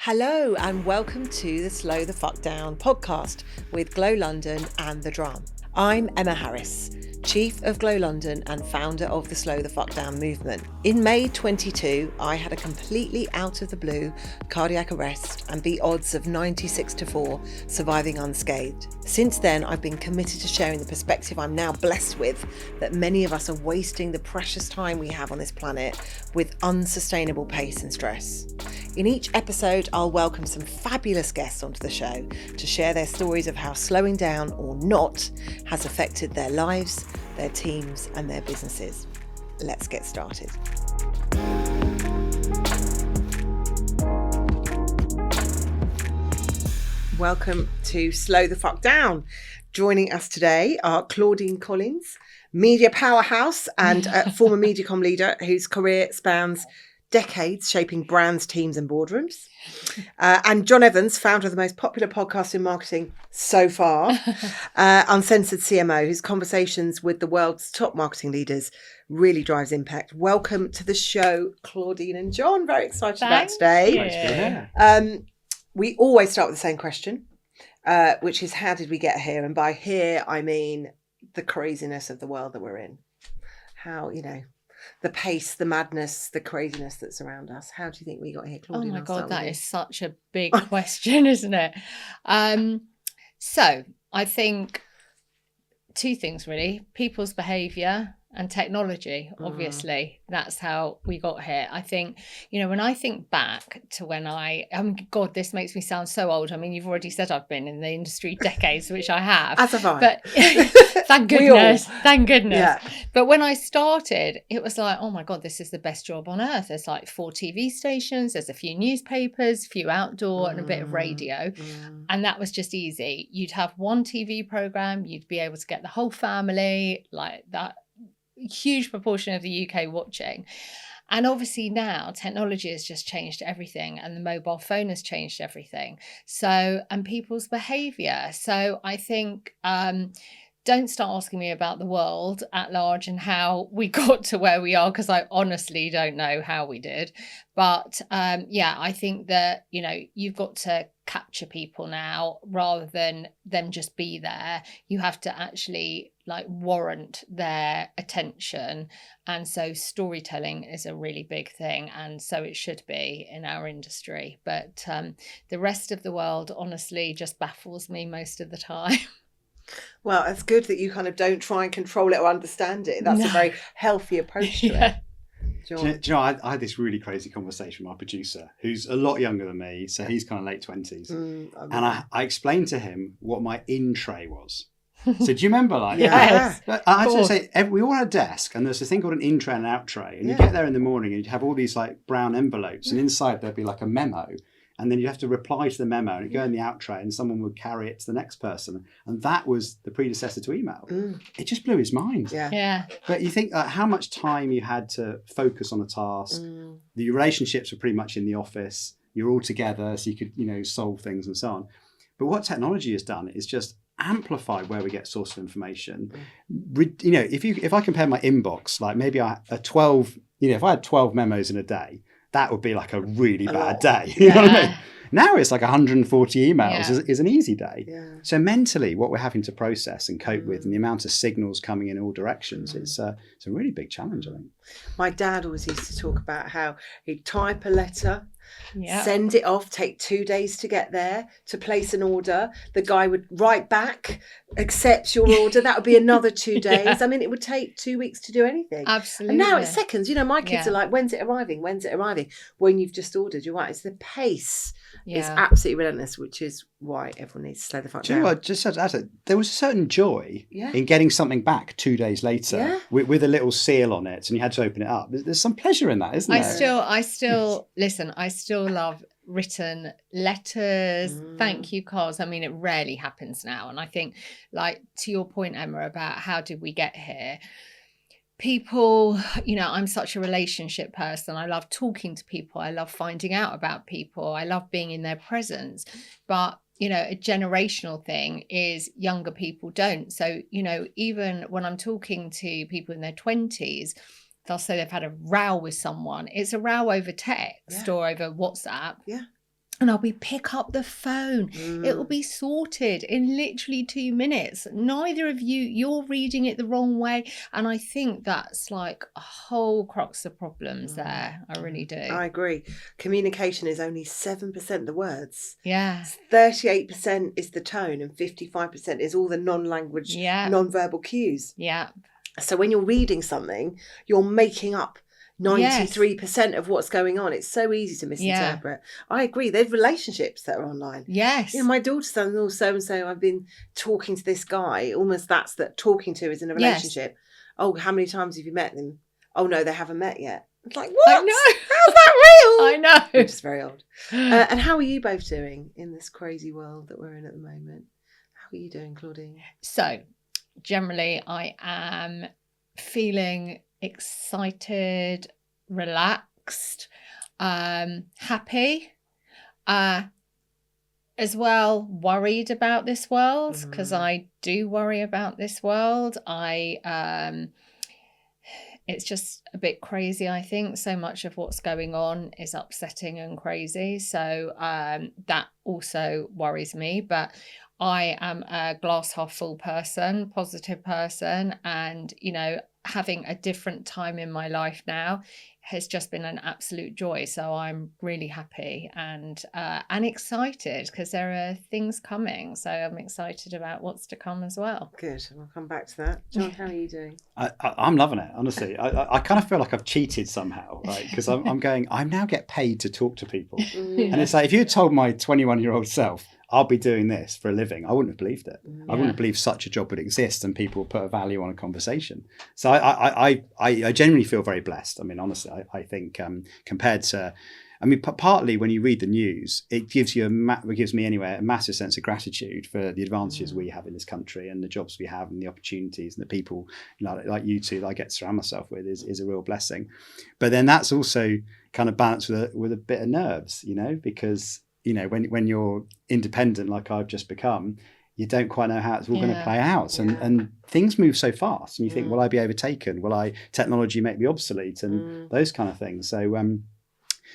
Hello and welcome to the Slow the Fuck Down podcast with Glow London and The Drum. I'm Emma Harris, Chief of Glow London and founder of the Slow the Fuck Down movement. In May 22, I had a completely out of the blue cardiac arrest and the odds of 96-4 surviving unscathed. Since then, I've been committed to sharing the perspective I'm now blessed with, that many of us are wasting the precious time we have on this planet with unsustainable pace and stress. In each episode, I'll welcome some fabulous guests onto the show to share their stories of how slowing down or not has affected their lives, their teams, and their businesses. Let's get started. Welcome to Slow the Fuck Down. Joining us today are Claudine Collins, media powerhouse and former MediaCom leader whose career spans decades shaping brands, teams and boardrooms. And John Evans, founder of the most popular podcast in marketing so far, Uncensored CMO, whose conversations with the world's top marketing leaders really drives impact. Welcome to the show, Claudine and John. Very excited about today. Thanks for being here. We always start with the same question, which is how did we get here? And by here, I mean the craziness of the world that we're in. How, the pace, the madness, the craziness that's around us. How do you think we got here, Claudine? Oh my God, that is such a big question, isn't it? So I think two things really: people's behaviour and technology. Obviously, that's how we got here. I think, when I think back to when God, this makes me sound so old. I mean, you've already said I've been in the industry decades, which I have. As have I. But thank goodness. Yeah. But when I started, it was like, oh my God, this is the best job on earth. There's like 4 TV stations, there's a few newspapers, a few outdoor and a bit of radio. And that was just easy. You'd have one TV programme, you'd be able to get the whole family, like that huge proportion of the UK watching. And obviously now technology has just changed everything, and the mobile phone has changed everything. So, and people's behaviour. So I think don't start asking me about the world at large and how we got to where we are, because I honestly don't know how we did. But I think that, you've got to capture people now rather than them just be there. You have to actually warrant their attention. And so storytelling is a really big thing. And so it should be in our industry. But the rest of the world, honestly, just baffles me most of the time. Well, it's good that you kind of don't try and control it or understand it. That's a very healthy approach to it. Do you know, I had this really crazy conversation with my producer, who's a lot younger than me, so he's kind of late 20s. And I explained to him what my in-tray was. So do you remember Yes, I had to say, we all had a desk, and there's a thing called an in-tray and an out-tray. And you get there in the morning and you'd have all these brown envelopes, and inside there'd be a memo. And then you have to reply to the memo and it'd go in the out tray, and someone would carry it to the next person. And that was the predecessor to email. It just blew his mind. Yeah. But you think how much time you had to focus on a task. The relationships were pretty much in the office. You're all together, so you could, solve things and so on. But what technology has done is just amplify where we get source of information. If I compare my inbox, maybe I had 12, if I had 12 memos in a day, that would be a really bad day. You know what I mean? Now it's 140 emails is an easy day. Yeah. So mentally, what we're having to process and cope with, and the amount of signals coming in all directions, it's a really big challenge, I think. My dad always used to talk about how he'd type a letter, send it off, take 2 days to get there, to place an order. The guy would write back, accepts your order. That would be another 2 days. I mean, it would take 2 weeks to do anything. Absolutely. And now it's seconds. My kids are like, when's it arriving? When's it arriving? When you've just ordered, you're right. It's the pace. It's absolutely relentless, which is why everyone needs to slow the fuck down. Do you know what? Just there was a certain joy in getting something back 2 days later with a little seal on it, and you had to open it up. There's some pleasure in that, isn't there? I still listen. I still love written letters, thank you cards. I mean, it rarely happens now. And I think, to your point, Emma, about how did we get here? People, I'm such a relationship person. I love talking to people. I love finding out about people. I love being in their presence. But, a generational thing is younger people don't. So, even when I'm talking to people in their 20s, they'll say they've had a row with someone. It's a row over text or over WhatsApp. Yeah. and I'll be pick up the phone. It will be sorted in literally 2 minutes. Neither of you're reading it the wrong way. And I think that's like a whole crux of problems there. I really do. I agree. Communication is only 7% the words. Yeah. 38% is the tone, and 55% is all the non-language, non-verbal cues. Yeah. So when you're reading something, you're making up 93% of what's going on. It's so easy to misinterpret. I agree. There's relationships that are online. Yes. My daughter's son, oh, so-and-so, I've been talking to this guy. Almost that's that talking to is in a relationship. Yes. Oh, how many times have you met them? Oh, no, they haven't met yet. It's like, what? I know. How's that real? I know. Which is very old. And how are you both doing in this crazy world that we're in at the moment? How are you doing, Claudine? So, generally, I am feeling excited, relaxed, happy, as well worried about this world, because I do worry about this world. It's just a bit crazy, I think. So much of what's going on is upsetting and crazy. So that also worries me. But I am a glass half full person, positive person, and, you know, having a different time in my life now has just been an absolute joy. So I'm really happy and excited, because there are things coming. So I'm excited about what's to come as well. Good. We'll come back to that. John, how are you doing? I'm loving it, honestly. I kind of feel like I've cheated somehow, right? Because I'm now get paid to talk to people. And it's like, if you had told my 21-year-old self, I'll be doing this for a living, I wouldn't have believed it. Yeah. I wouldn't have believed such a job would exist and people would put a value on a conversation. So I genuinely feel very blessed. I mean, honestly, I think compared to, I mean, partly when you read the news, it gives you it gives me anyway a massive sense of gratitude for the advantages we have in this country and the jobs we have and the opportunities and the people, you know, like you two that I get to surround myself with is a real blessing. But then that's also kind of balanced with a bit of nerves, you know, because, you know, when you're independent like I've just become, you don't quite know how it's all going to play out, and things move so fast, and you think, will I be overtaken? Will technology make me obsolete, and those kind of things. So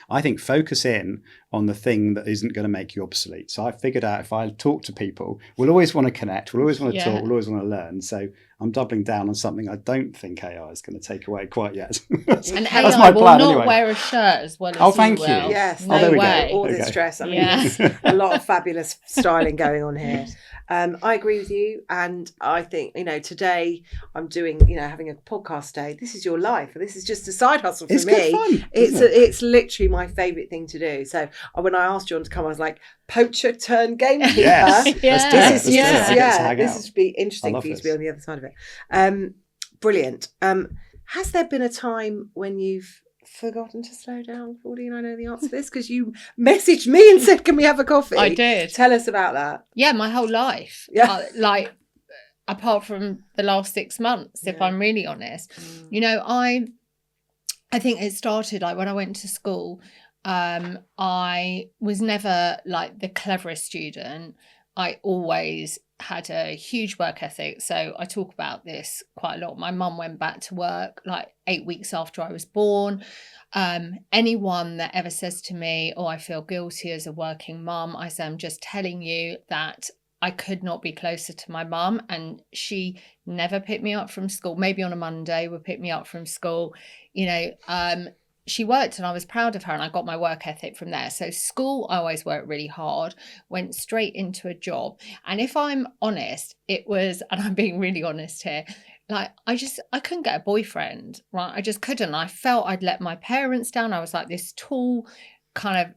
I think focus in on the thing that isn't going to make you obsolete. So I figured out if I talk to people, we'll always want to connect, we'll always want to talk, we'll always want to learn. So I'm doubling down on something I don't think AI is going to take away quite yet. And AI my will not anyway. Wear a shirt as well as thank you. Yes, no way. All this stress. I mean, there's a lot of fabulous styling going on here. I agree with you, and I think, you know, today I'm doing, you know, having a podcast day. This is your life, and this is just a side hustle for me. Good fun, it's literally my favourite thing to do. So when I asked John to come, I was like, poacher turned gamekeeper. Yes, this would be interesting for you to be on the other side of it. Brilliant. Has there been a time when you've forgotten to slow down, Claudine? I know the answer to this because you messaged me and said, can we have a coffee? I did. Tell us about that. Yeah, my whole life. Like, apart from the last 6 months, if I'm really honest. You know, I think it started like when I went to school. I was never like the cleverest student. I always had a huge work ethic. So I talk about this quite a lot. My mum went back to work like 8 weeks after I was born. Anyone that ever says to me, oh, I feel guilty as a working mum, I say, I'm just telling you that I could not be closer to my mum. And she never picked me up from school. Maybe on a Monday would pick me up from school. You know, she worked and I was proud of her, and I got my work ethic from there. So school, I always worked really hard, went straight into a job. And if I'm honest, it was, and I'm being really honest here, like I couldn't get a boyfriend, right? I just couldn't. I felt I'd let my parents down. I was like this tall kind of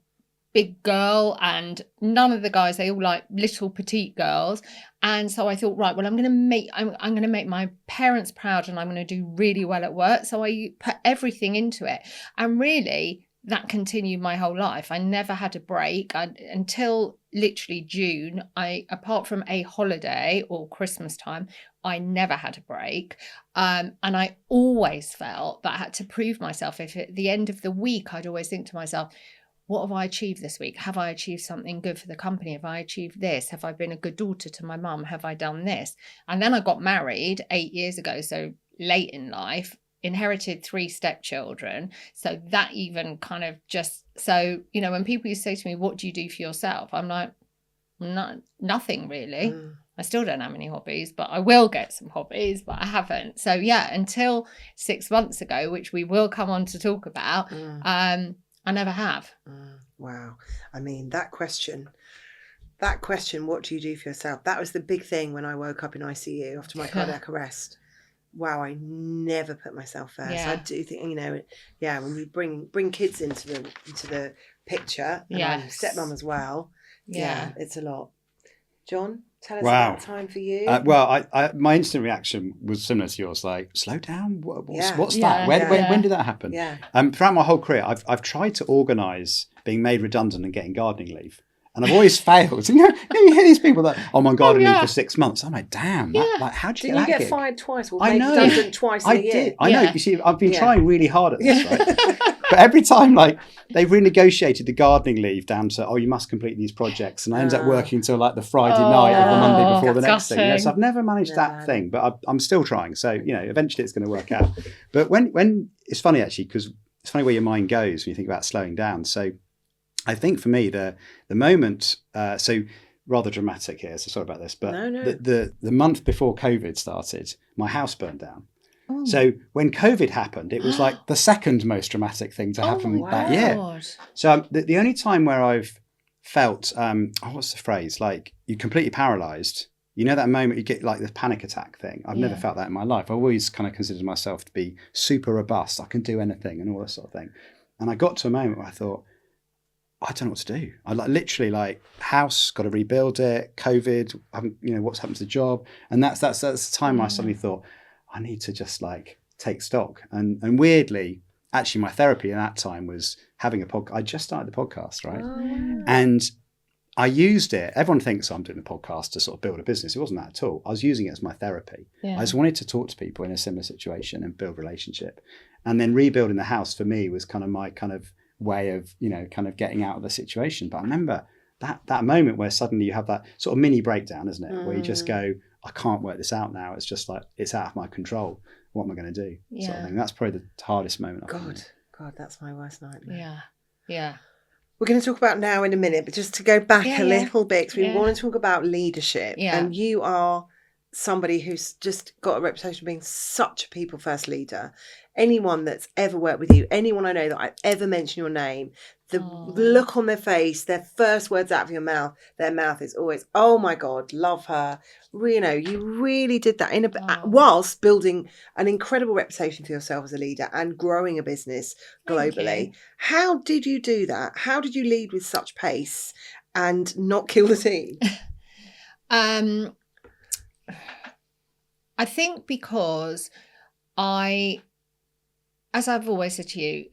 big girl, and none of the guys, they all like little petite girls. And so I thought, right, well, I'm going to make my parents proud, and I'm going to do really well at work. So I put everything into it, and really that continued my whole life. I never had a break until literally June. Apart from a holiday or Christmas time, I never had a break. And I always felt that I had to prove myself. If at the end of the week, I'd always think to myself, what have I achieved this week? Have I achieved something good for the company? Have I achieved this? Have I been a good daughter to my mum? Have I done this? And then I got married 8 years ago, so late in life. inherited 3 stepchildren. So that even kind of just, so, you know, when people used to say to me, what do you do for yourself? I'm like, nothing really. I still don't have any hobbies, but I will get some hobbies, but I haven't. So yeah, until 6 months ago, which we will come on to talk about, I never have. Wow. I mean, that question, what do you do for yourself? That was the big thing when I woke up in ICU after my cardiac arrest. Wow, I never put myself first. I do think, you know, when you bring kids into the picture, and I'm stepmom as well. Yeah, it's a lot. John, tell us about time for you. I my instant reaction was similar to yours, like, slow down? What's that? When did that happen? Yeah. Throughout my whole career, I've tried to organise being made redundant and getting gardening leave. And I've always failed. You know, you hear these people that, I'm on gardening leave for 6 months. I'm like, damn, like, how do you get that? You get fired twice or made redundant twice in a year. I know. You see, I've been trying really hard at this, right? But every time, like, they've renegotiated the gardening leave down to, you must complete these projects. And I end up working till like the Friday night or the Monday before the next thing. You know, so I've never managed that thing, but I'm still trying. So, you know, eventually it's going to work out. But when it's funny, actually, because it's funny where your mind goes when you think about slowing down. So I think for me, the moment, so rather dramatic here, so sorry about this, but the month before COVID started, my house burned down. Oh. So when COVID happened, it was like the second most dramatic thing to happen that year. So the only time where I've felt, what's the phrase? Like, you're completely paralysed. You know that moment you get like the panic attack thing? I've never felt that in my life. I've always kind of considered myself to be super robust. I can do anything and all that sort of thing. And I got to a moment where I thought, I don't know what to do. I literally house, got to rebuild it, COVID, what's happened to the job. And that's the time where I suddenly thought, I need to just take stock. And weirdly, actually my therapy at that time was having a podcast. I just started the podcast, right? Oh, wow. And I used it. Everyone thinks I'm doing a podcast to sort of build a business. It wasn't that at all. I was using it as my therapy. Yeah. I just wanted to talk to people in a similar situation and build relationship. And then rebuilding the house for me was kind of my kind of way of, kind of getting out of the situation. But I remember that moment where suddenly you have that sort of mini breakdown, isn't it? Where you just go, I can't work this out now. It's just like, it's out of my control. What am I going to do? Yeah. Sort of thing. That's probably the hardest moment. God, that's my worst nightmare. Yeah. Yeah. We're going to talk about now in a minute, but just to go back a little bit, because we want to talk about leadership. Yeah. And you are somebody who's just got a reputation of being such a people first leader. Anyone that's ever worked with you, anyone I know that I've ever mentioned your name, the look on their face, their first words out of their mouth is always, oh my God, love her. You really did that whilst building an incredible reputation for yourself as a leader and growing a business globally. How did you do that? How did you lead with such pace and not kill the team? I think because as I've always said to you,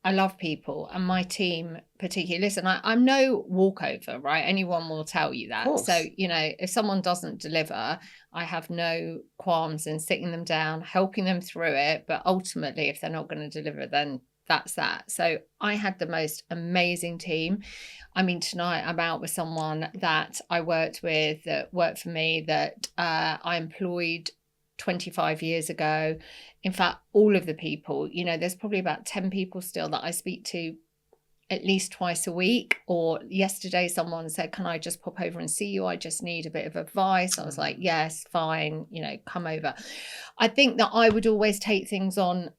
I love people, and my team particularly. Listen, I'm no walkover, right? Anyone will tell you that. So, if someone doesn't deliver, I have no qualms in sitting them down, helping them through it. But ultimately, if they're not going to deliver, then that's that. So I had the most amazing team. I mean, tonight I'm out with someone that I worked with, that worked for me, that I employed 25 years ago. In fact, all of the people, there's probably about 10 people still that I speak to at least twice a week. Or yesterday someone said, can I just pop over and see you? I just need a bit of advice. I was like, yes, fine, come over. I think that I would always take things on.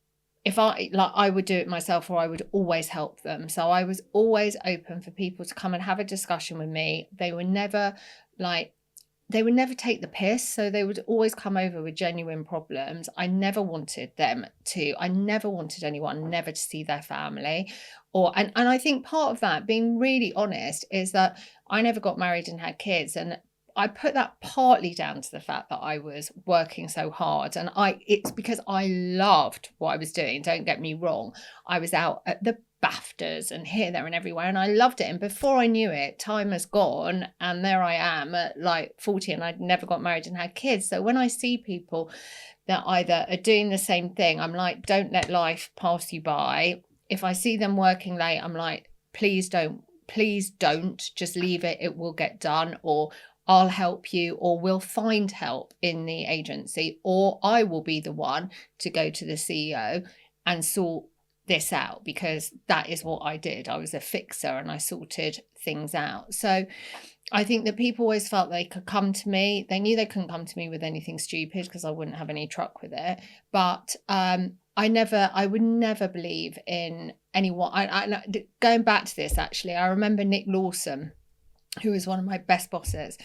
If I would do it myself, or I would always help them. So I was always open for people to come and have a discussion with me. They would never take the piss. So they would always come over with genuine problems. I never wanted anyone never to see their family. And I think part of that, being really honest, is that I never got married and had kids. And I put that partly down to the fact that I was working so hard, and it's because I loved what I was doing. Don't get me wrong. I was out at the BAFTAs and here, there and everywhere, and I loved it. And before I knew it, time has gone, and there I am at 40, and I'd never got married and had kids. So when I see people that either are doing the same thing, I'm like, don't let life pass you by. If I see them working late, I'm like, please don't just leave it. It will get done. Or I'll help you, or we'll find help in the agency, or I will be the one to go to the CEO and sort this out, because that is what I did. I was a fixer and I sorted things out. So I think that people always felt they could come to me. They knew they couldn't come to me with anything stupid because I wouldn't have any truck with it. But I would never believe in anyone. Going back to this, actually, I remember Nick Lawson, who was one of my best bosses.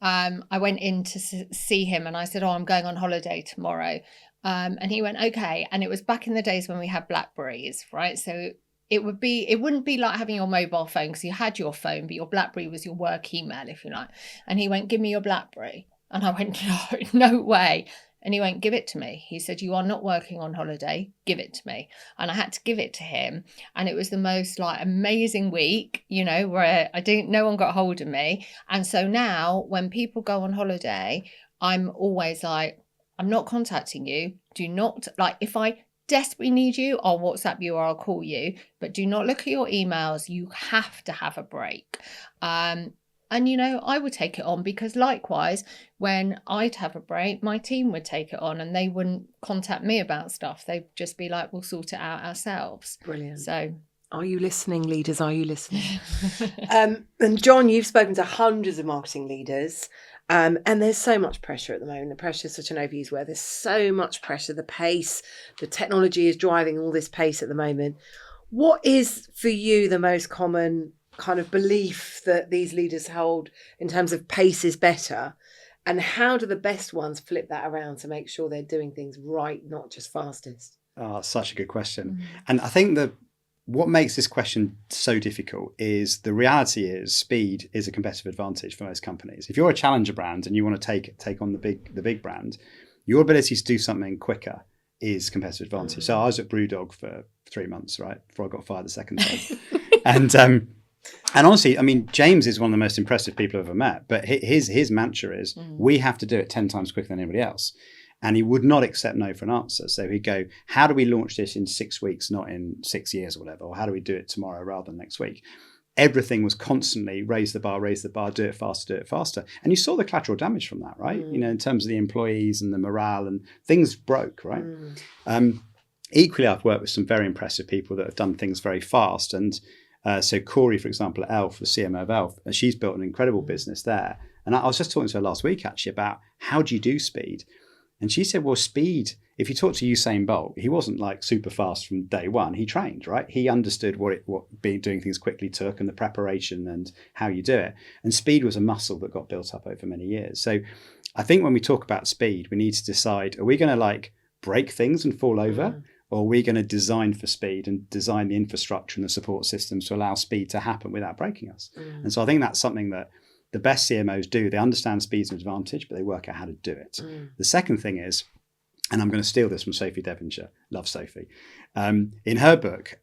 I went in to see him and I said, I'm going on holiday tomorrow. And he went, okay. And it was back in the days when we had Blackberries, right? So it wouldn't be like having your mobile phone, because you had your phone, but your Blackberry was your work email, if you like. And he went, give me your Blackberry. And I went, no way. And he went, give it to me. He said, you are not working on holiday. Give it to me. And I had to give it to him. And it was the most amazing week, where no one got hold of me. And so now when people go on holiday, I'm always like, I'm not contacting you. Do not, if I desperately need you, I'll WhatsApp you or I'll call you, but do not look at your emails. You have to have a break. And, I would take it on, because likewise, when I'd have a break, my team would take it on and they wouldn't contact me about stuff. They'd just be like, we'll sort it out ourselves. Brilliant. So, are you listening, leaders? Are you listening? And John, you've spoken to hundreds of marketing leaders. And there's so much pressure at the moment. The pressure is such an overused word. There's so much pressure. The pace, the technology is driving all this pace at the moment. What is for you the most common kind of belief that these leaders hold in terms of pace is better? And how do the best ones flip that around to make sure they're doing things right, not just fastest? Oh, such a good question. Mm-hmm. And I think that what makes this question so difficult is the reality is speed is a competitive advantage for most companies. If you're a challenger brand and you want to take on the big brand, your ability to do something quicker is competitive advantage. Mm-hmm. So I was at Brewdog for 3 months, right, before I got fired the second time. And honestly, I mean, James is one of the most impressive people I've ever met, but his mantra is, we have to do it 10 times quicker than anybody else. And he would not accept no for an answer. So he'd go, how do we launch this in 6 weeks, not in 6 years or whatever? Or how do we do it tomorrow rather than next week? Everything was constantly raise the bar, do it faster. And you saw the collateral damage from that, right? In terms of the employees and the morale, and things broke, right? Equally, I've worked with some very impressive people that have done things very fast. And so Corey, for example, at Elf, the CMO of Elf, she's built an incredible business there. And I was just talking to her last week, actually, about how do you do speed? And she said, well, speed, if you talk to Usain Bolt, he wasn't super fast from day one. He trained, right? He understood what doing things quickly took, and the preparation and how you do it. And speed was a muscle that got built up over many years. So I think when we talk about speed, we need to decide, are we going to break things and fall over? Or are we going to design for speed and design the infrastructure and the support systems to allow speed to happen without breaking us? And so I think that's something that the best CMOs do. They understand speed's an advantage, but they work out how to do it. The second thing is, and I'm going to steal this from Sophie Devonshire, love Sophie. In her book,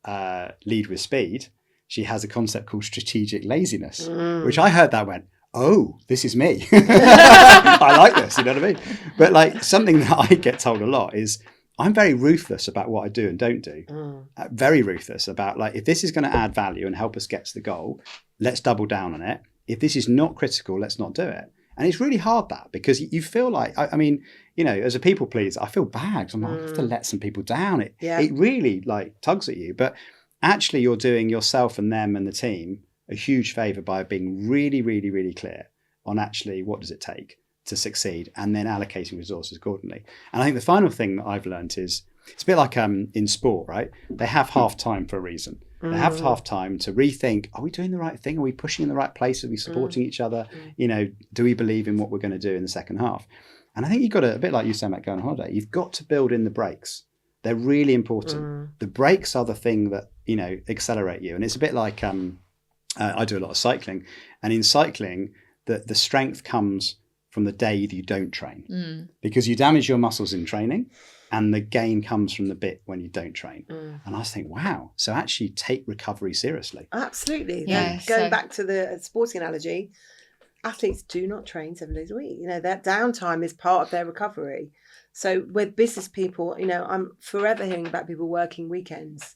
Lead with Speed, she has a concept called strategic laziness, which I heard that went, oh, this is me. I like this, you know what I mean? But something that I get told a lot is, I'm very ruthless about what I do and don't do. Very ruthless about if this is going to add value and help us get to the goal, let's double down on it. If this is not critical, let's not do it. And it's really hard because you feel as a people pleaser, I feel bad because I have to let some people down. It really tugs at you. But actually you're doing yourself and them and the team a huge favor by being really, really, really clear on actually what does it take to succeed, and then allocating resources accordingly. And I think the final thing that I've learned is, it's a bit like in sport, right? They have half time for a reason. They have half time to rethink, are we doing the right thing? Are we pushing in the right place? Are we supporting each other? Do we believe in what we're going to do in the second half? And I think you've got to, a bit like you saying about going on holiday, you've got to build in the breaks. They're really important. The breaks are the thing that, accelerate you. And it's a bit like, I do a lot of cycling. And in cycling, the strength comes from the day that you don't train, because you damage your muscles in training, and the gain comes from the bit when you don't train. And I think, wow, so actually take recovery seriously. Absolutely. Yeah. Going back to the sporting analogy, athletes do not train 7 days a week. That downtime is part of their recovery. So with business people, I'm forever hearing about people working weekends.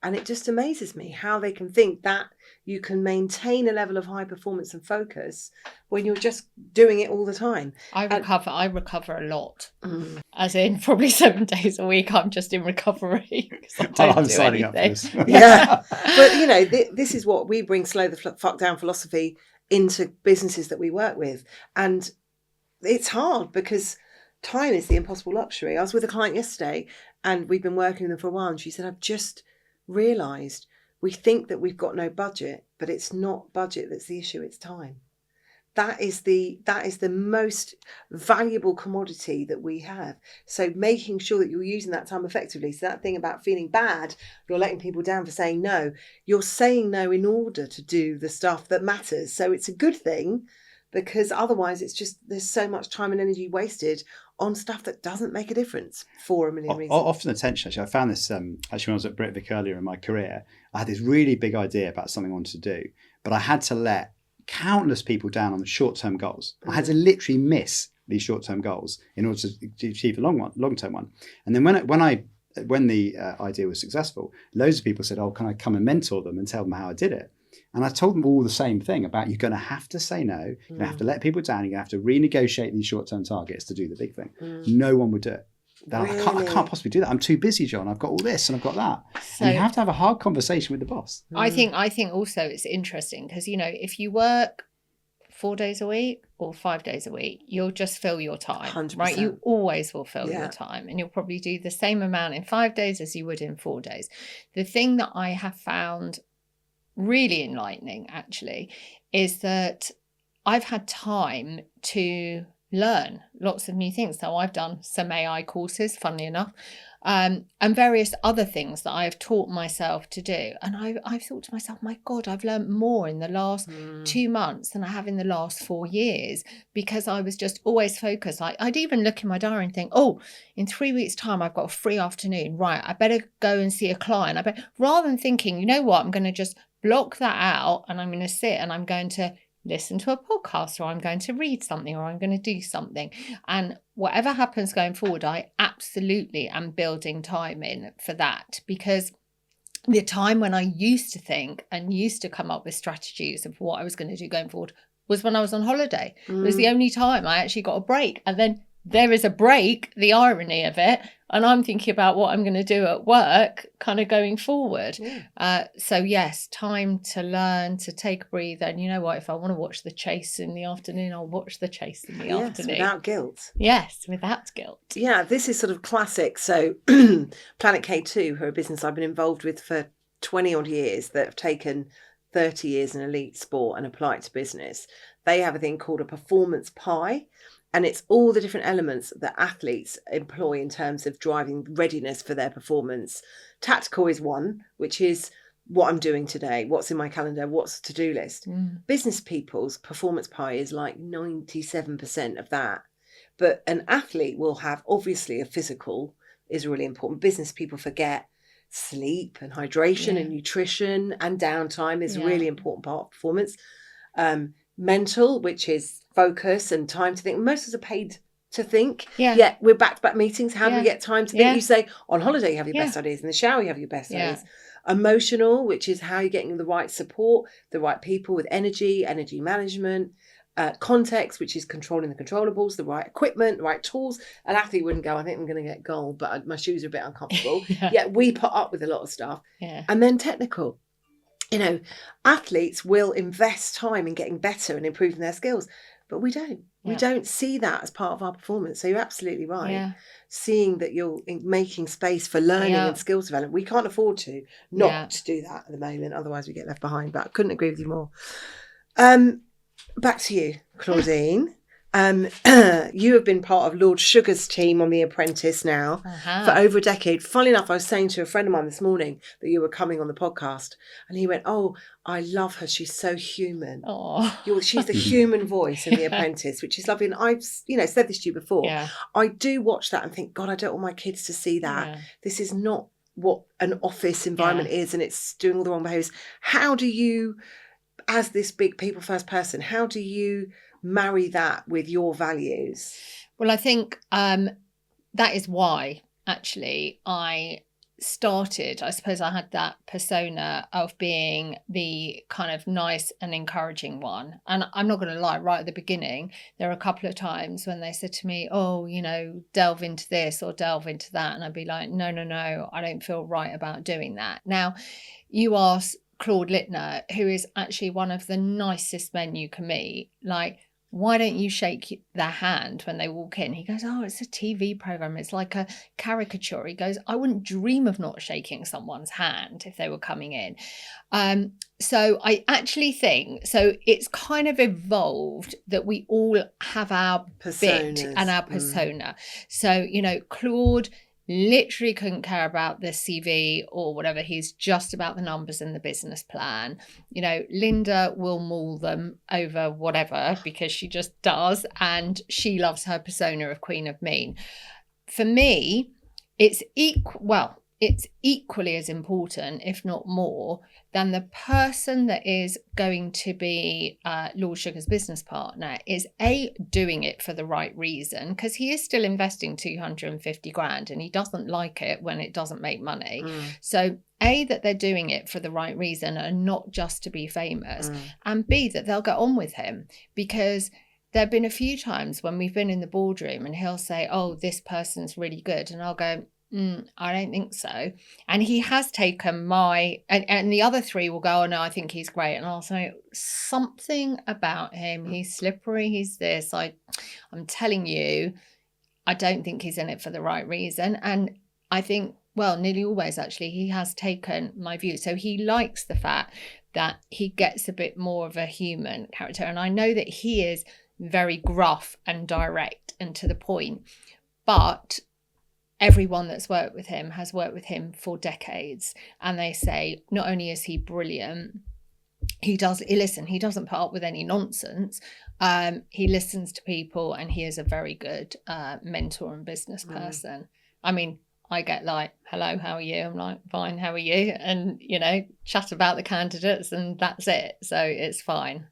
And it just amazes me how they can think that you can maintain a level of high performance and focus when you're just doing it all the time. I recover a lot. As in probably 7 days a week I'm just in recovery. I'm signing up for this. Yeah. But, you know, this is what we bring Slow the Fuck Down philosophy into businesses that we work with. And it's hard because time is the impossible luxury. I was with a client yesterday and we've been working with them for a while. And she said, I've just realised we think that we've got no budget, but it's not budget that's the issue, it's time. That is the most valuable commodity that we have. So making sure that you're using that time effectively. So that thing about feeling bad, you're letting people down for saying no. You're saying no in order to do the stuff that matters. So it's a good thing, because otherwise it's just, there's so much time and energy wasted on stuff that doesn't make a difference for a million reasons. Often attention, actually. I found this, actually when I was at Britvic earlier in my career, I had this really big idea about something I wanted to do, but I had to let countless people down on the short-term goals. I had to literally miss these short-term goals in order to achieve a long-term one. And then when the idea was successful, loads of people said, oh, can I come and mentor them and tell them how I did it? And I told them all the same thing about, you're going to have to say no, you're going to have to let people down, you're going to have to renegotiate these short-term targets to do the big thing. No one would do it. Really? I can't possibly do that. I'm too busy, John. I've got all this and I've got that. So, and you have to have a hard conversation with the boss. I think also it's interesting because, you know, if you work 4 days a week or 5 days a week, you'll just fill your time, 100%. Right? You always will fill your time, and you'll probably do the same amount in 5 days as you would in 4 days. The thing that I have found really enlightening, actually, is that I've had time to learn lots of new things. So I've done some AI courses, funnily enough, and various other things that I've taught myself to do. And I've thought to myself, my God, I've learned more in the last 2 months than I have in the last 4 years, because I was just always focused. I'd even look in my diary and think, oh, in 3 weeks' time, I've got a free afternoon. Right, I better go and see a client. Rather than thinking, you know what, I'm going to just block that out and I'm going to sit and I'm going to listen to a podcast, or I'm going to read something, or I'm going to do something. And whatever happens going forward, I absolutely am building time in for that, because the time when I used to think and used to come up with strategies of what I was going to do going forward was when I was on holiday. It was the only time I actually got a break. And then there is a break, the irony of it, and I'm thinking about what I'm going to do at work kind of going forward. So yes, time to learn, to take a breather. And you know what, if I want to watch The Chase in the afternoon, I'll watch The Chase in the afternoon. Without guilt. Yes, without guilt. Yeah, this is sort of classic. So Planet K2, who are a business I've been involved with for 20 odd years, that have taken 30 years in elite sport and applied it to business. They have a thing called a performance pie. And it's all the different elements that athletes employ in terms of driving readiness for their performance. Tactical is one, which is what I'm doing today, what's in my calendar, what's the to-do list. Business people's performance pie is like 97% of that. But an athlete will have, obviously, a physical is really important. Business people forget sleep and hydration and nutrition and downtime is a really important part of performance. Mental, which is focus and time to think. Most of us are paid to think. Yet we're back-to-back meetings. How do we get time to think? You say on holiday you have your best ideas, in the shower you have your best ideas. Emotional, which is how you're getting the right support, the right people with energy management. Context, which is controlling the controllables, the right equipment, the right tools. An athlete wouldn't go, I think I'm going to get gold, but my shoes are a bit uncomfortable. Yet we put up with a lot of stuff. And then technical. You know, athletes will invest time in getting better and improving their skills, but we don't. We don't see that as part of our performance. So you're absolutely right. Seeing that you're making space for learning and skills development. We can't afford to not do that at the moment. Otherwise we get left behind. But I couldn't agree with you more. Back to you, Claudine. You have been part of Lord Sugar's team on The Apprentice now for over a decade. Funnily enough, I was saying to a friend of mine this morning that you were coming on the podcast, and he went, oh, I love her. She's so human. She's the human voice in The Apprentice, which is lovely. And I've, said this to you before. I do watch that and think, God, I don't want my kids to see that. This is not what an office environment is, and it's doing all the wrong behaviours. How do you, as this big people first person, how do you marry that with your values? Well, I think that is why actually I started, I suppose I had that persona of being the kind of nice and encouraging one. And I'm not going to lie, right at the beginning, there were a couple of times when they said to me, oh, you know, delve into this or delve into that. And I'd be like, no, I don't feel right about doing that. Now, you ask Claude Littner, who is actually one of the nicest men you can meet, like, why don't you shake their hand when they walk in? He goes, oh, it's a TV program. It's like a caricature. He goes, I wouldn't dream of not shaking someone's hand if they were coming in. So I actually think, so it's kind of evolved that we all have our Personas. bit and our persona. So, you know, Claude literally couldn't care about the CV or whatever. He's just about the numbers and the business plan. You know, Linda will maul them over whatever because she just does, and she loves her persona of Queen of Mean. For me, it's equally as important, if not more, than the person that is going to be Lord Sugar's business partner is doing it for the right reason, because he is still investing 250 grand and he doesn't like it when it doesn't make money. So that they're doing it for the right reason and not just to be famous, and B, that they'll get on with him, because there have been a few times when we've been in the boardroom and he'll say, oh, this person's really good, and I'll go, I don't think so. And he has taken and the other three will go, oh no, I think he's great. And I'll say, something about him, he's slippery, he's this. I'm telling you, I don't think he's in it for the right reason. And I think, well, nearly always actually, he has taken my view. So he likes the fact that he gets a bit more of a human character. And I know that he is very gruff and direct and to the point, but everyone that's worked with him has worked with him for decades, and they say not only is he brilliant, he doesn't put up with any nonsense, he listens to people, and he is a very good mentor and business person. I mean, I get like, hello, how are you? I'm like, fine, how are you? And, you know, chat about the candidates and that's it. So it's fine.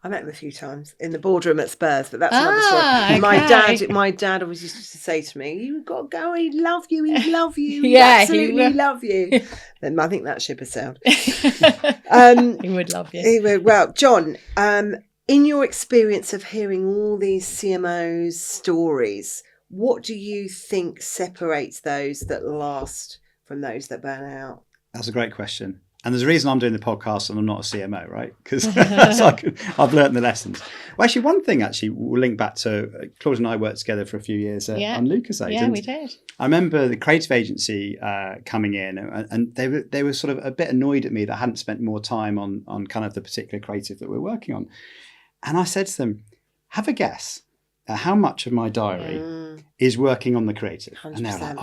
I met him a few times in the boardroom at Spurs, but that's another story. Okay. My dad always used to say to me, "You've got to go. He'd love you. He'd love you. He'd Yeah, absolutely love you." Then I think that ship has sailed. He would love you. He would. Well, John, in your experience of hearing all these CMOs' stories, what do you think separates those that last from those that burn out? That's a great question. And there's a reason I'm doing the podcast and I'm not a CMO, right? Because I've learned the lessons. Well, actually, one thing we'll link back to Claude and I worked together for a few years on Lucasade. Yeah, we did. I remember the creative agency coming in, and they were sort of a bit annoyed at me that I hadn't spent more time on kind of the particular creative that we're working on. And I said to them, have a guess at how much of my diary is working on the creative. 100%. And they're like,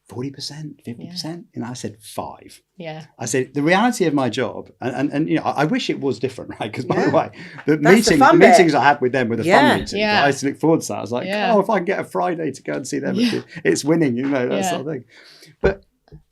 40%, 50%? And I said 5. Yeah. I said, the reality of my job, and you know, I wish it was different, right? Because by the way, the meetings I had with them were the fun meetings. Yeah. I used to look forward to that. I was like, if I can get a Friday to go and see them, it's winning, you know, that sort of thing. But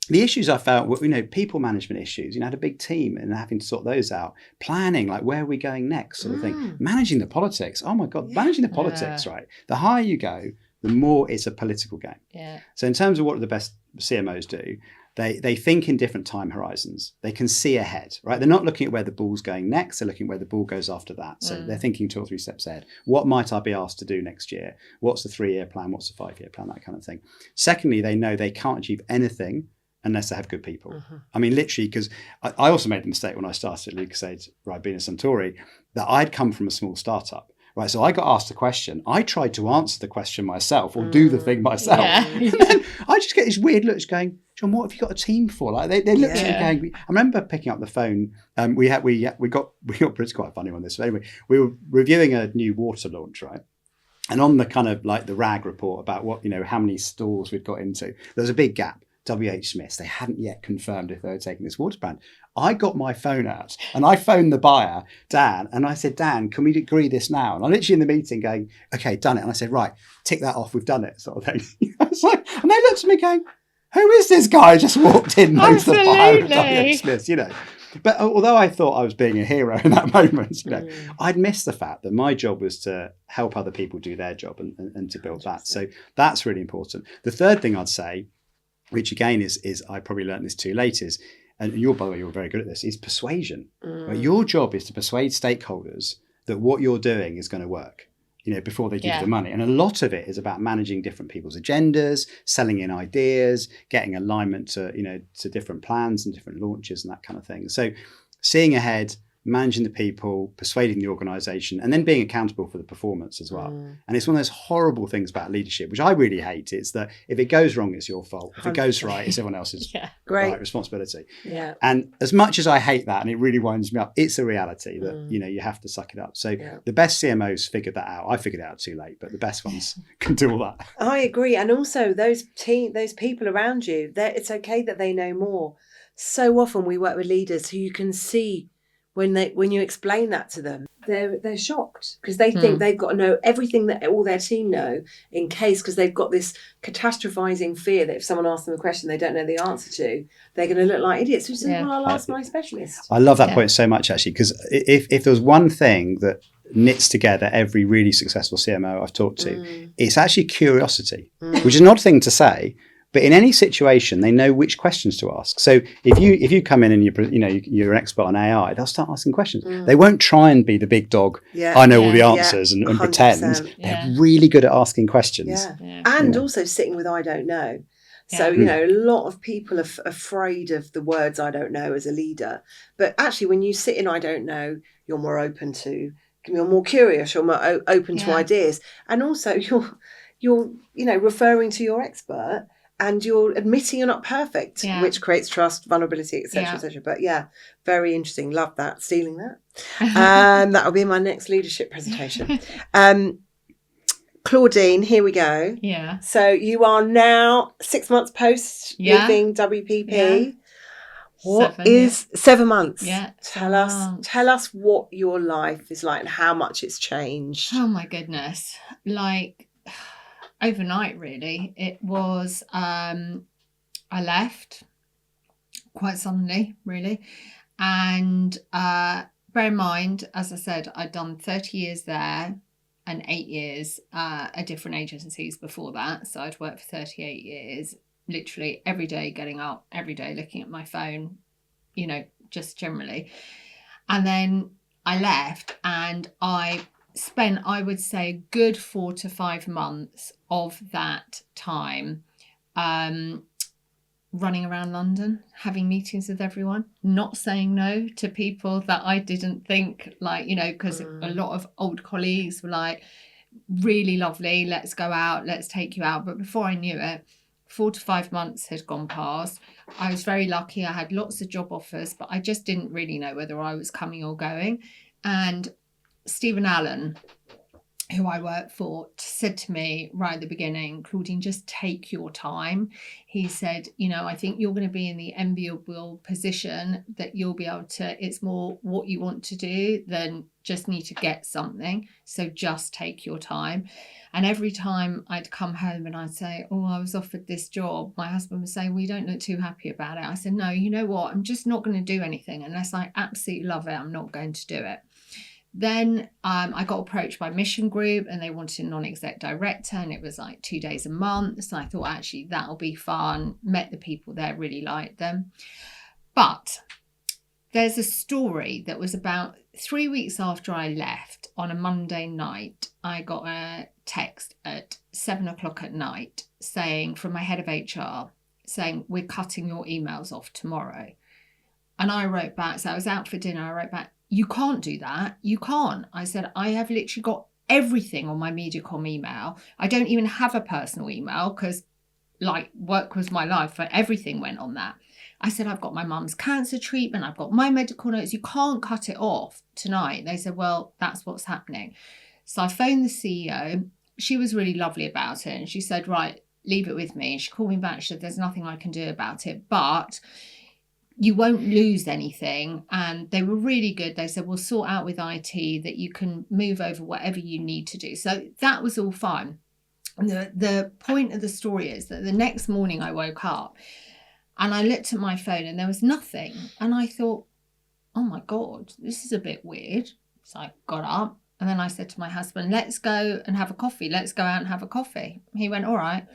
the issues I felt were, you know, people management issues. You know, I had a big team and having to sort those out. Planning, like where are we going next, sort of thing. Managing the politics. Oh my God, managing the politics, right? The higher you go, the more it's a political game. Yeah. So in terms of what the best CMOs do, they think in different time horizons. They can see ahead, right? They're not looking at where the ball's going next. They're looking at where the ball goes after that. So they're thinking 2 or 3 steps ahead. What might I be asked to do next year? What's the 3-year plan? What's the 5-year plan? That kind of thing. Secondly, they know they can't achieve anything unless they have good people. I mean, literally, because I also made the mistake when I started at Lucasade, Ribena Suntory, that I'd come from a small startup. Right, so I got asked a question. I tried to answer the question myself or do the thing myself. Yeah. And then I just get these weird looks going, John, what have you got a team for? Like they look at me going, I remember picking up the phone. We got it's quite funny on this. But anyway, we were reviewing a new water launch, right? And on the kind of like the RAG report about what, you know, how many stalls we'd got into, there was a big gap. WH Smiths, they hadn't yet confirmed if they were taking this water brand. I got my phone out and I phoned the buyer, Dan, and I said, Dan, can we agree this now? And I'm literally in the meeting going, okay, done it. And I said, right, tick that off, we've done it, sort of thing. I was like, and they looked at me going, who is this guy who just walked in, knows the buyer of WH Smiths, you know? But although I thought I was being a hero in that moment, you know, I'd missed the fact that my job was to help other people do their job and to build that. So that's really important. The third thing I'd say which again is I probably learned this too late, is, and by the way, you're very good at this, is persuasion. Right? Your job is to persuade stakeholders that what you're doing is going to work, before they give you the money. And a lot of it is about managing different people's agendas, selling in ideas, getting alignment to different plans and different launches and that kind of thing. So seeing ahead, managing the people, persuading the organization, and then being accountable for the performance as well. And it's one of those horrible things about leadership, which I really hate. It's that if it goes wrong, it's your fault. If it goes right, it's everyone else's right responsibility. Yeah. And as much as I hate that, and it really winds me up, it's a reality that, you have to suck it up. So the best CMOs figured that out. I figured it out too late, but the best ones can do all that. I agree. And also those people around you, it's okay that they know more. So often we work with leaders who you can see when you explain that to them, they're shocked because they think they've got to know everything that all their team know in case, because they've got this catastrophizing fear that if someone asks them a question they don't know the answer to, they're going to look like idiots. So well, I'll ask my specialist. I love that point so much, actually, because if there was one thing that knits together every really successful CMO I've talked to, it's actually curiosity, which is an odd thing to say. But in any situation, they know which questions to ask. So if you come in and you're an expert on AI, they'll start asking questions. They won't try and be the big dog. I know all the answers and pretend. They're really good at asking questions. And also sitting with I don't know. So, a lot of people are afraid of the words I don't know as a leader. But actually, when you sit in I don't know, you're more open to, you're more curious, you're more open to ideas. And also you're referring to your expert. And you're admitting you're not perfect, which creates trust, vulnerability, etc., etc. But very interesting. Love that. Stealing that. That'll be my next leadership presentation. Claudine, here we go. Yeah. So you are now 6 months post leaving WPP. Yeah. 7 months? Yeah. Tell us what your life is like and how much it's changed. Oh my goodness. Overnight, really. It was, I left quite suddenly, really. And bear in mind, as I said, I'd done 30 years there and 8 years at different agencies before that. So I'd worked for 38 years, literally every day getting up, every day looking at my phone, just generally. And then I left and I spent, I would say, a good 4 to 5 months of that time running around London, having meetings with everyone, not saying no to people that I didn't think, because a lot of old colleagues were like, really lovely, let's go out, let's take you out. But before I knew it, 4 to 5 months had gone past. I was very lucky. I had lots of job offers, but I just didn't really know whether I was coming or going. And Stephen Allen, who I work for, said to me right at the beginning, Claudine, just take your time. He said, I think you're going to be in the enviable position that you'll be able to, it's more what you want to do than just need to get something. So just take your time. And every time I'd come home and I'd say, I was offered this job, my husband would say, well, you don't look too happy about it. I said, no, you know what? I'm just not going to do anything unless I absolutely love it. I'm not going to do it. Then I got approached by Mission Group and they wanted a non-exec director, and it was 2 days a month. So I thought, actually, that'll be fun. Met the people there, really liked them. But there's a story that was about 3 weeks after I left on a Monday night. I got a text at 7:00 at night saying, from my head of HR, saying, we're cutting your emails off tomorrow. And I wrote back, so I was out for dinner, I wrote back, you can't do that. You can't. I said, I have literally got everything on my MediaCom email. I don't even have a personal email because work was my life, but everything went on that. I said, I've got my mum's cancer treatment. I've got my medical notes. You can't cut it off tonight. They said, well, that's what's happening. So I phoned the CEO. She was really lovely about it. And she said, right, leave it with me. And she called me back. She said, there's nothing I can do about it, but you won't lose anything. And they were really good. They said, we'll sort out with IT that you can move over whatever you need to do. So that was all fine. And the point of the story is that the next morning I woke up and I looked at my phone and there was nothing. And I thought, oh my God, this is a bit weird. So I got up and then I said to my husband, let's go and have a coffee. Let's go out and have a coffee. He went, all right.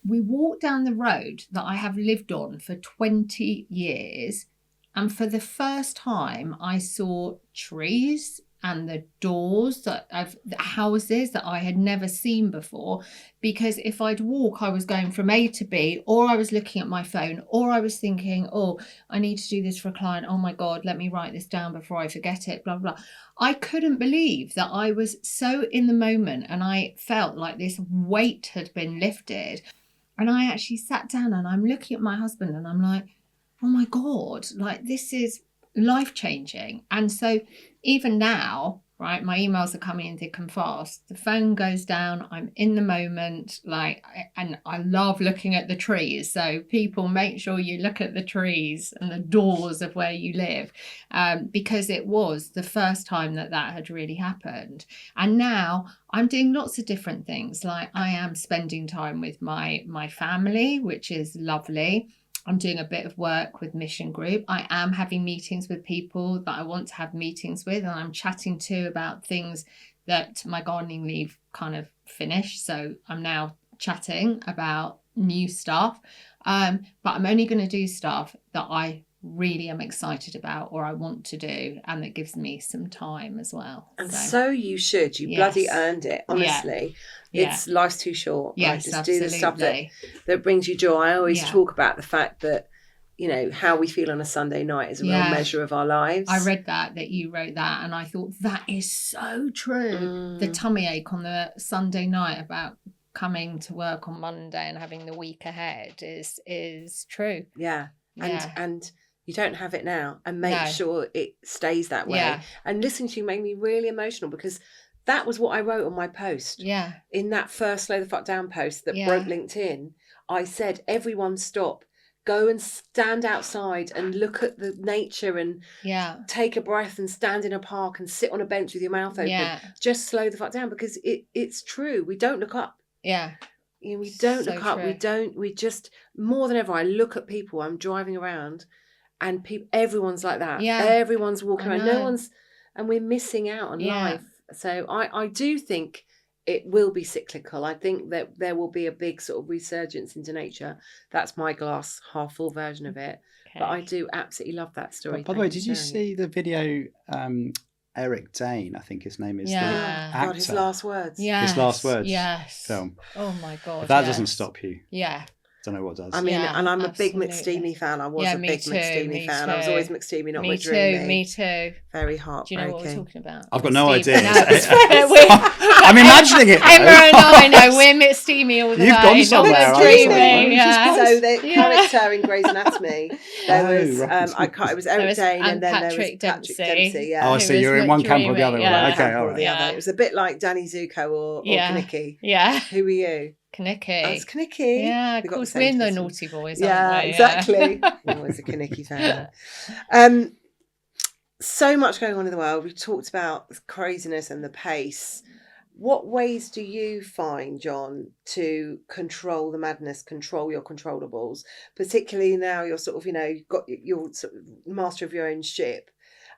we walked down the road that I have lived on for 20 years. And for the first time, I saw trees and the doors of the houses that I had never seen before. Because if I'd walk, I was going from A to B, or I was looking at my phone, or I was thinking, oh, I need to do this for a client. Oh my God, let me write this down before I forget it, blah, blah. I couldn't believe that I was so in the moment, and I felt like this weight had been lifted. And I actually sat down and I'm looking at my husband and I'm like, oh my God, like this is life-changing. And so even now, right, my emails are coming in thick and fast. The phone goes down. I'm in the moment, and I love looking at the trees. So people, make sure you look at the trees and the doors of where you live, because it was the first time that had really happened. And now I'm doing lots of different things. Like I am spending time with my family, which is lovely. I'm doing a bit of work with Mission Group. I am having meetings with people that I want to have meetings with, and I'm chatting to about things that my gardening leave kind of finished. So I'm now chatting about new stuff, but I'm only going to do stuff that I really am excited about or I want to do, and that gives me some time as well. And so you should. You bloody earned it, honestly. It's life's too short. Yes, just absolutely. do the stuff that brings you joy. I always talk about the fact that, you know, how we feel on a Sunday night is a real measure of our lives. I read that you wrote that, and I thought that is so true. The tummy ache on the Sunday night about coming to work on Monday and having the week ahead is true. And you don't have it now, and make sure it stays that way. And listening to you made me really emotional, because that was what I wrote on my post. In that first Slow the Fuck Down post that broke LinkedIn, I said, everyone stop. Go and stand outside and look at the nature and take a breath and stand in a park and sit on a bench with your mouth open. Just slow the fuck down, because it's true. We don't look up. You know, we don't look up. We just, more than ever, I look at people. I'm driving around and everyone's like that. Everyone's walking around. And we're missing out on life. So I do think it will be cyclical. I think that there will be a big sort of resurgence into nature. That's my glass half full version of it. Okay. But I do absolutely love that story. By the way, did you see the video? Eric Dane, I think his name is. The actor. God, His Last Words. His Last Words. Film. Oh my God. If that doesn't stop you. Don't know what does. I mean, and I'm a big McSteamy fan. I was a big McSteamy fan. I was always McSteamy, not McDreamy. Me too. Very heartbreaking. Do you know what we're talking about? I've got no idea. I'm imagining it. Emma and I know we're McSteamy all the You've way. You've gone somewhere. So the character in Grey's Anatomy, there was it was Eric Dane, and then there was Patrick Dempsey. Oh, I see. You're in one camp or the other. Okay, all right. It was a bit like Danny Zuko or Kaneki. Who are you? Kaneki. That's Kaneki. Yeah, of course, we're the naughty boys, aren't we? Exactly. Always a Kaneki fan. So much going on in the world. We talked about the craziness and the pace. What ways do you find, John, to control the madness, control your controllables? Particularly now you're sort of, you've got you're sort of master of your own ship,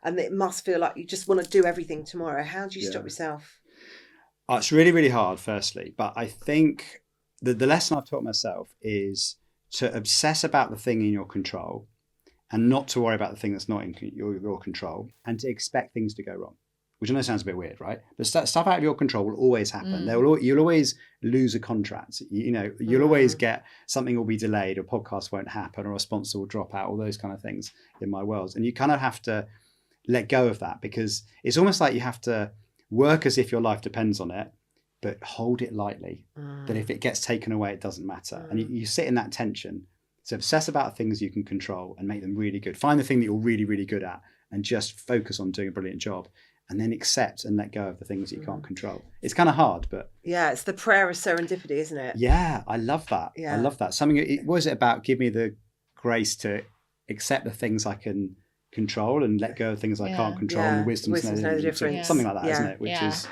and it must feel like you just want to do everything tomorrow. How do you stop yourself? It's really, really hard, firstly. But I think the lesson I've taught myself is to obsess about the thing in your control and not to worry about the thing that's not in your control, and to expect things to go wrong, which I know sounds a bit weird, right? But stuff out of your control will always happen. You'll always lose a contract. You'll always get something will be delayed, a podcast won't happen, or a sponsor will drop out, all those kind of things in my world. And you kind of have to let go of that, because it's almost like you have to work as if your life depends on it, but hold it lightly, that if it gets taken away, it doesn't matter. And you sit in that tension. So obsess about things you can control and make them really good. Find the thing that you're really, really good at and just focus on doing a brilliant job, and then accept and let go of the things you can't control. It's kind of hard, but... Yeah, it's the prayer of serendipity, isn't it? Yeah, I love that. I love that. What is it about? Give me the grace to accept the things I can control and let go of things I can't control, and the wisdom to know the difference. Something like that, isn't it? Which is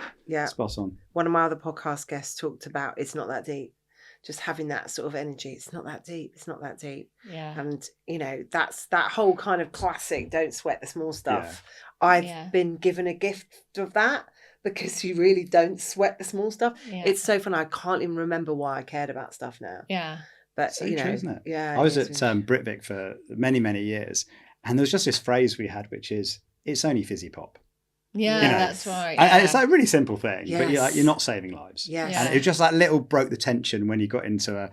spot on. One of my other podcast guests talked about it's not that deep. Just having that sort of energy. It's not that deep. It's not that deep. Yeah. And, that's that whole kind of classic, don't sweat the small stuff. Yeah. I've been given a gift of that because you really don't sweat the small stuff. Yeah. It's so fun. I can't even remember why I cared about stuff now. Yeah. But, so true, isn't it? Yeah. I was at Britvic for many, many years, and there was just this phrase we had, which is, it's only fizzy pop. Yeah, that's right. And it's like a really simple thing, yes. but you're not saving lives. Yes. And it was just like little broke the tension when you got into a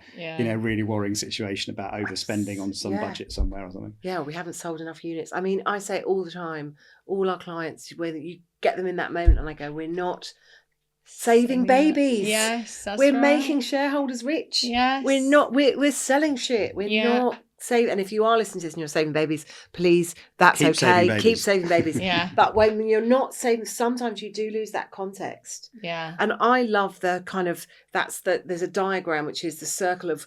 really worrying situation about overspending on some budget somewhere or something. Yeah, we haven't sold enough units. I mean, I say it all the time, all our clients, whether you get them in that moment and I go, we're not saving babies. Yes, that's we're right. making shareholders rich. Yes. We're selling shit. We're not saving. And if you are listening to this and you're saving babies, please, that's okay. Keep saving babies. Yeah. But when you're not saving, sometimes you do lose that context. Yeah. And I love the kind of, there's a diagram which is the circle of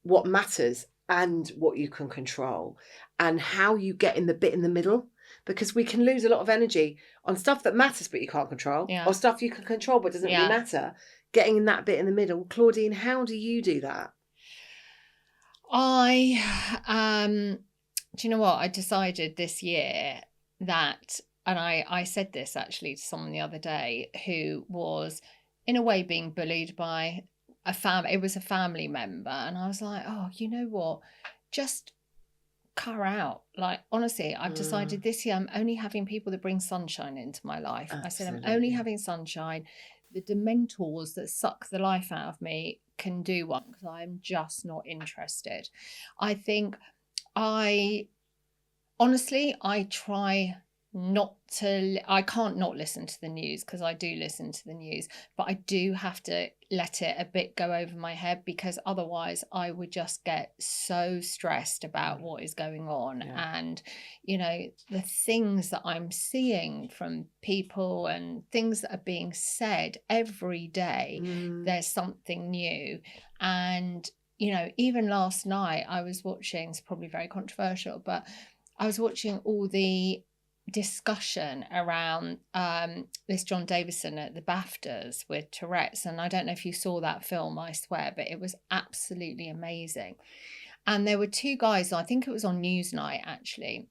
what matters and what you can control and how you get in the bit in the middle. Because we can lose a lot of energy on stuff that matters but you can't control, or stuff you can control but doesn't really matter. Getting in that bit in the middle. Claudine, how do you do that? Do you know what? I decided this year that, and I said this actually to someone the other day who was in a way being bullied by a family. It was a family member. And I was like, oh, you know what? Just car out. Like, honestly, I've decided this year I'm only having people that bring sunshine into my life. Absolutely. I said I'm only having sunshine. The dementors that suck the life out of me can do one because I'm just not interested. I think I try not to, I can't not listen to the news because I do listen to the news, but I do have to let it a bit go over my head because otherwise I would just get so stressed about what is going on. And, you know, the things that I'm seeing from people and things that are being said every day, there's something new. And, you know, even last night I was watching, it's probably very controversial, but I was watching all the discussion around this John Davison at the BAFTAs with Tourette's, and I don't know if you saw that film, I swear, but it was absolutely amazing. And there were two guys, I think it was on Newsnight actually,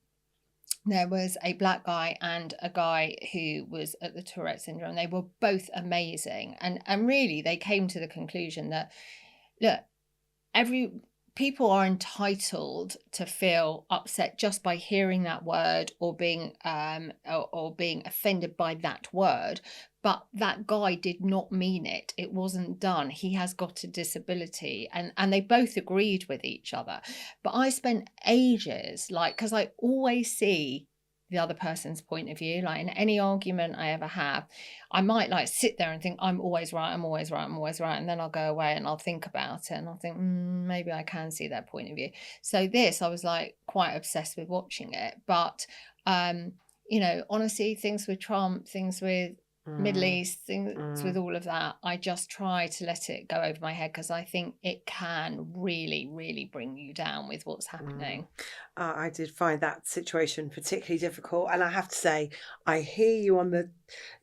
there was a black guy and a guy who was at the Tourette syndrome. They were both amazing, and really they came to the conclusion that, look, people are entitled to feel upset just by hearing that word or being offended by that word. But that guy did not mean it. It wasn't done. He has got a disability. And they both agreed with each other. But I spent ages, because I always see the other person's point of view. Like in any argument I ever have, I might sit there and think I'm always right. And then I'll go away and I'll think about it and I'll think maybe I can see their point of view. So I was quite obsessed with watching it. But you know, honestly, things with Trump, things with Middle East, things with all of that, I just try to let it go over my head because I think it can really, really bring you down with what's happening. I did find that situation particularly difficult, and I have to say, I hear you on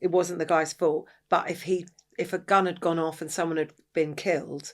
it wasn't the guy's fault, but if a gun had gone off and someone had been killed,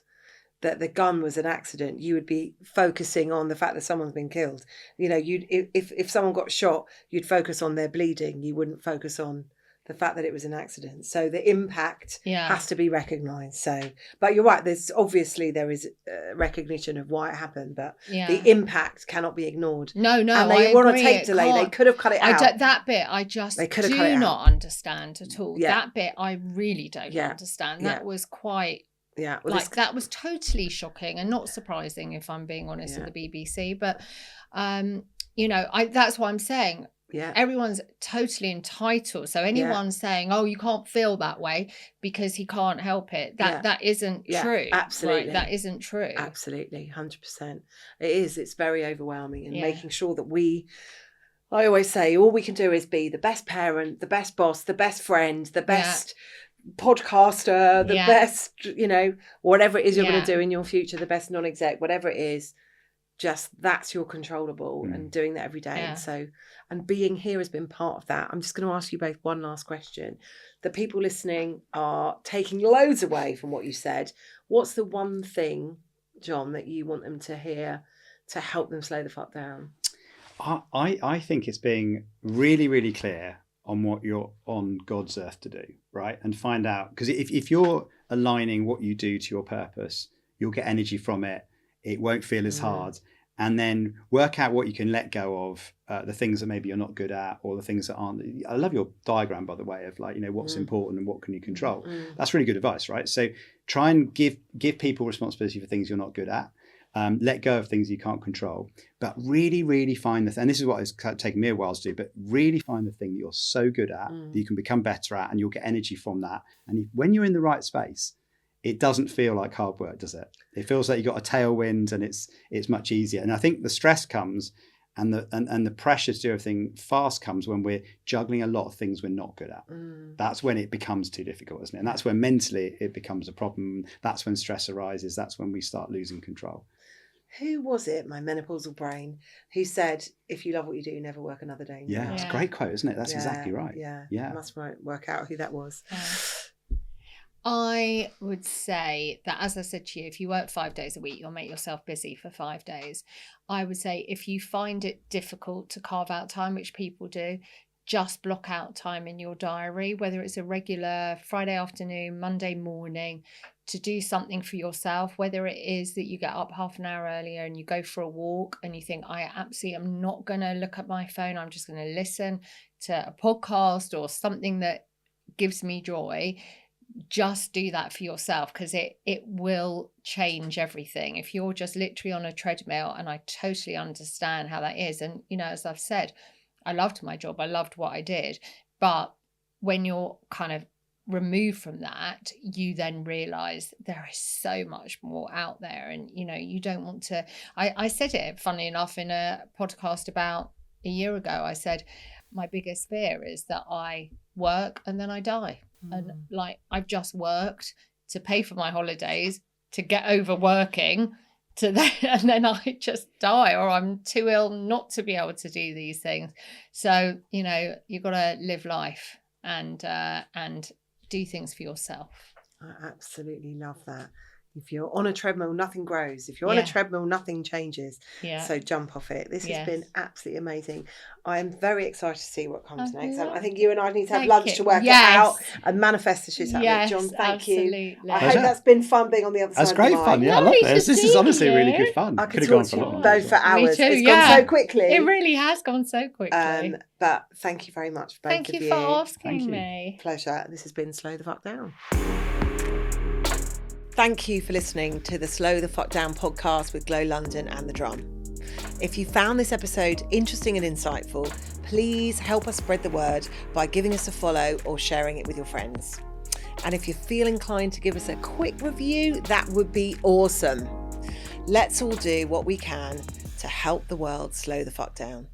that the gun was an accident, you would be focusing on the fact that someone's been killed. You know, if someone got shot, you'd focus on their bleeding. You wouldn't focus on the fact that it was an accident. So the impact has to be recognised. So, but you're right, there is recognition of why it happened, but the impact cannot be ignored. No, and they were on a tape delay. They could have cut it out. That bit I just do not understand at all. That bit I really don't understand. That was quite that was totally shocking and not surprising, if I'm being honest, at the BBC. But you know, that's what I'm saying. Yeah, everyone's totally entitled. So anyone saying, "Oh, you can't feel that way because he can't help it," that isn't true. Absolutely, right? That isn't true. Absolutely, 100%. It is. It's very overwhelming, and making sure that I always say, all we can do is be the best parent, the best boss, the best friend, the best podcaster, the best, you know, whatever it is you're going to do in your future, the best non-exec, whatever it is. Just that's your controllable and doing that every day. And being here has been part of that. I'm just going to ask you both one last question. The people listening are taking loads away from what you said. What's the one thing, John, that you want them to hear to help them slow the fuck down? I think it's being really, really clear on what you're on God's earth to do, right? And find out, because if you're aligning what you do to your purpose, you'll get energy from it. It won't feel as hard. And then work out what you can let go of, the things that maybe you're not good at, or the things that aren't. I love your diagram, by the way, of like, what's important and what can you control. That's really good advice, right? So try and give people responsibility for things you're not good at. Let go of things you can't control, but really, really find and this is what it's taken me a while to do, but really find the thing that you're so good at that you can become better at, and you'll get energy from that. And when you're in the right space, it doesn't feel like hard work, does it? It feels like you got a tailwind, and it's much easier. And I think the stress comes and the pressure to do everything fast comes when we're juggling a lot of things we're not good at. That's when it becomes too difficult, isn't it? And that's when mentally it becomes a problem. That's when stress arises. That's when we start losing control. Who was it, my menopausal brain, who said, if you love what you do, never work another day? Yeah, it's a great quote, isn't it? That's exactly right. Yeah. Must work out who that was. I would say that, as I said to you, if you work 5 days a week, you'll make yourself busy for 5 days. I would say if you find it difficult to carve out time, which people do, just block out time in your diary, whether it's a regular Friday afternoon, Monday morning, to do something for yourself, whether it is that you get up half an hour earlier and you go for a walk and you think, I absolutely am not going to look at my phone. I'm just going to listen to a podcast or something that gives me joy. Just do that for yourself, because it will change everything. If you're just literally on a treadmill, and I totally understand how that is. And, as I've said, I loved my job. I loved what I did. But when you're kind of removed from that, you then realize there is so much more out there. And, you don't want to, I said it, funnily enough, in a podcast about a year ago. I said, my biggest fear is that I work and then I die. And I've just worked to pay for my holidays, to get over working, and then I just die, or I'm too ill not to be able to do these things. So, you've got to live life and do things for yourself. I absolutely love that. If you're on a treadmill, nothing grows. If you're on a treadmill, nothing changes. Yeah. So jump off it. This has been absolutely amazing. I am very excited to see what comes next. I think you and I need to have lunch to work it out and manifest the shit out of it. John, thank you. I hope that's been fun being on the other side. That's great fun. Yeah, I love this. This is honestly really good fun. I could talk to you both for hours. It's gone so quickly. It really has gone so quickly. But thank you very much, both of you. Thank you for asking me. Pleasure. This has been Slow the Fuck Down. Thank you for listening to the Slow the Fuck Down podcast with Glow London and The Drum. If you found this episode interesting and insightful, please help us spread the word by giving us a follow or sharing it with your friends. And if you feel inclined to give us a quick review, that would be awesome. Let's all do what we can to help the world slow the fuck down.